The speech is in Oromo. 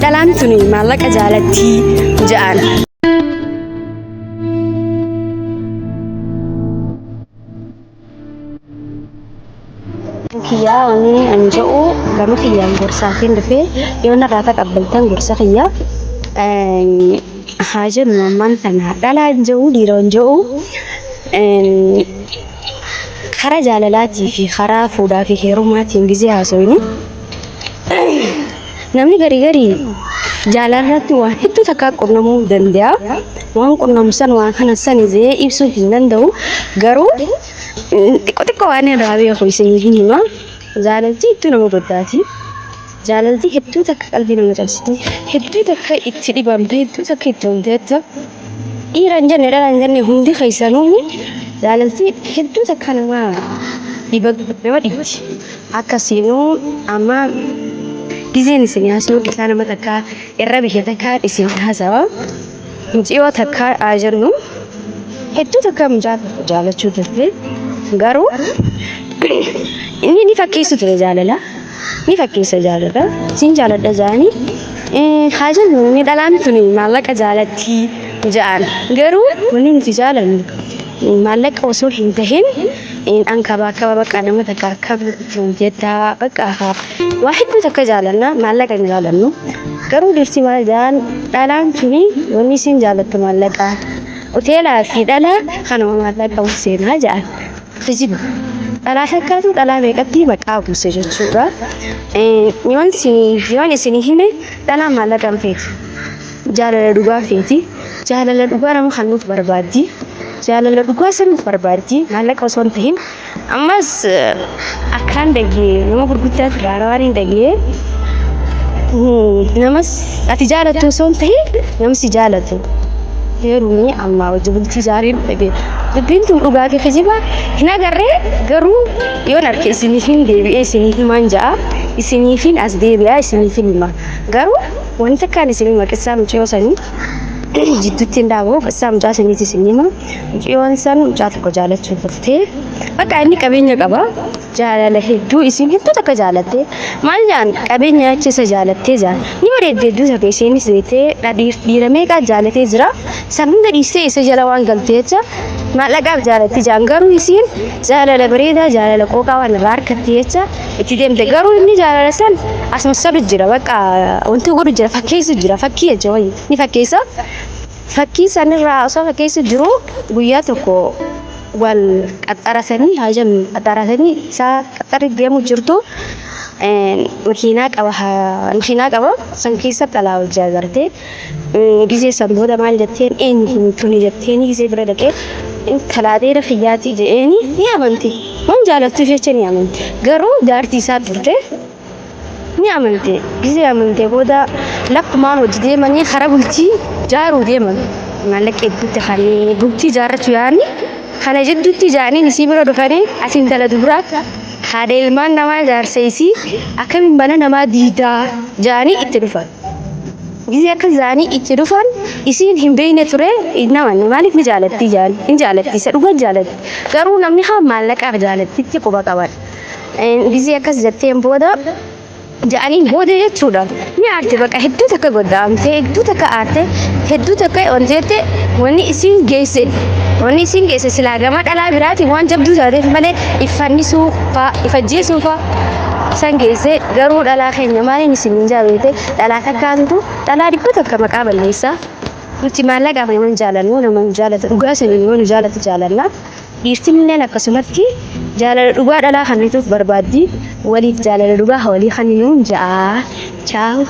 Dhalaan maallaqa jaalatti ja'an. Kiyyaa wanni ani jedhu gama kiyyaan gorsaatiin dhufee yoo narraa taqabbaltan gorsa kiyyaa haa jennu ammaan tana dhalaan jedhu dhiiraan jedhu karaa jaalalaatii fi karaa fuudhaa fi heerumaatiin gizee haasawinu namni garii jaalarratti waan hedduu takka qunnamuu danda'a. Waan qunnamu san waan kana san izee ibsuu hin danda'u garuu xiqqoo waan irraa beeku isin hima. Jaalalti hedduu nama goddaati. Jaalalti hedduu takka qalbii nama cabsiti. Hedduu takka itti dhibamte hedduu takka itti honteetta. Dhiiraan jenne dhalaan jenne hundi keessanuu jaalalti hedduu takka nama dhibatti. Akkasiinuu amma gizeen isin haasoo isaa nama takka irra biyya takka isin haasawa. Mucayyoo takka jennu hedduu takka jaalachuu turte garuu inni ni fakkeessu ture jaalala. Ni fakkeessa jaalala. Siin jaaladha jaanii haa jennu inni dhalaan tuni maallaqa jaalatti ja'an garuu wanni nuti jaalannu maallaqa osoo hin tahin ankabaa bakka nama takka akka jettaa bakka waa hedduu takka jaalanna maallaqa hin jaalannu garuu dirti maal jaan dhalaan tuni wanni siin jaalattu maallaqa hoteelaa fi dhalaa kanuma maallaqa seenaa ja'an tajibu dhalaa fakkaatu dhalaa meeqatti maqaa buuse jechuudha. Yoon isin hime dhalaa maallaqa feeti jaalala dhugaa feeti jaalala dhugaa nama kan nuuf barbaaddi. Jaalala dhugaa san barbaaddi maallaqa osoo hin tahin ammas akkaan dhagee nama gurguddaatti gaara waan hin dhagee namas ati jaalattu osoo hin tahin namsi jaalatu heerumni amma wajji bultii jaariin dhagee dubbiin tun dhugaa keessa jiba hin agarree garuu yoon harka isiniifin deebi'ee isiniif himaan ja'a isiniifin as deebi'aa isiniifin hima garuu wanta kaan isin maqessaa mucayyoo sanii jidduutti ndaaboo qessaa mucaa saniiti isin hima mucayyoon san mucaa tokko jaalachuu turte bakka inni qabeenya qaba jaalala hedduu isin hedduu takka jaalatte maal jaan qabeenya achisa jaalattee jaan ni bareedde hedduu takka isinis beektee dhiira meeqaa jaalatee jira san hunda dhiistee isa jala waan galtee jecha maallaqaaf jaalatti jaan garuu isin jaalala bareedaa jaalala qooqaa waan irraa harkatte jecha itti deemte garuu inni jaalala san asuma sabi jira bakka wanti godhu jira fakkeessu jira fakkii jecha wayii ni fakkeessa fakkii sanirraa osoo fakkeessu jiru guyyaa tokko wal qaxxarasanii haa jennu qaxxarasanii isaa qaxxarri deemu jirtu makiinaa qaba san keessa dhalaa hojjaa garte gizee san booda maal jetteen eenyu tuni jetteeni gizee bira dhaqee kalaadeera fiyyaatii jedheeni ni amanti waan jaalattuuf jecha ni amanti garuu jaartii isaa turte ni amante gizee amante booda lakkumaan hojii deemanii hara bultii jaaruu deeman maallaqa hedduutti kanneen bultii jaarrachuu yaani kana jidduutti jaaniin isii bira dhufanii asiin dhala duraa haadha ilmaan namaa jaarsa isii akkamiin bana namaa diidaa jaanii itti dhufan. Gizee akka jaanii itti dhufan isiin hin beekne ture namanni maaliif ni jaalatti jaan hin jaalatti isa dhugaa jaalatti garuu namni haa maallaqaaf jaalattitti quba qaban. Gizee akkas jetteen booda jaaniin booda jechuudha ni aarte bakka hedduu takka goddaamte hedduu takka aarte hedduu takka onteette wanni isiin geesse silaa gama dhalaa biraati waan jabduu taateef malee iffannisuu fa'aa ifajjeesuu fa'aa san geesse garuu dhalaa keenya maaliin isin hin jaalate dhalaa takkaatutu dhalaa dhibba takka maqaa balleessaa nuti maallaqaaf nama jaalannu nama jaalata dhugaa isin immoo nu jaalatu jaalanna dhiirti illeen akkasumatti jaalala dhugaa dhalaa kannituuf barbaaddi waliif jaalala dhugaa walii kanninuun ja'a chaawu.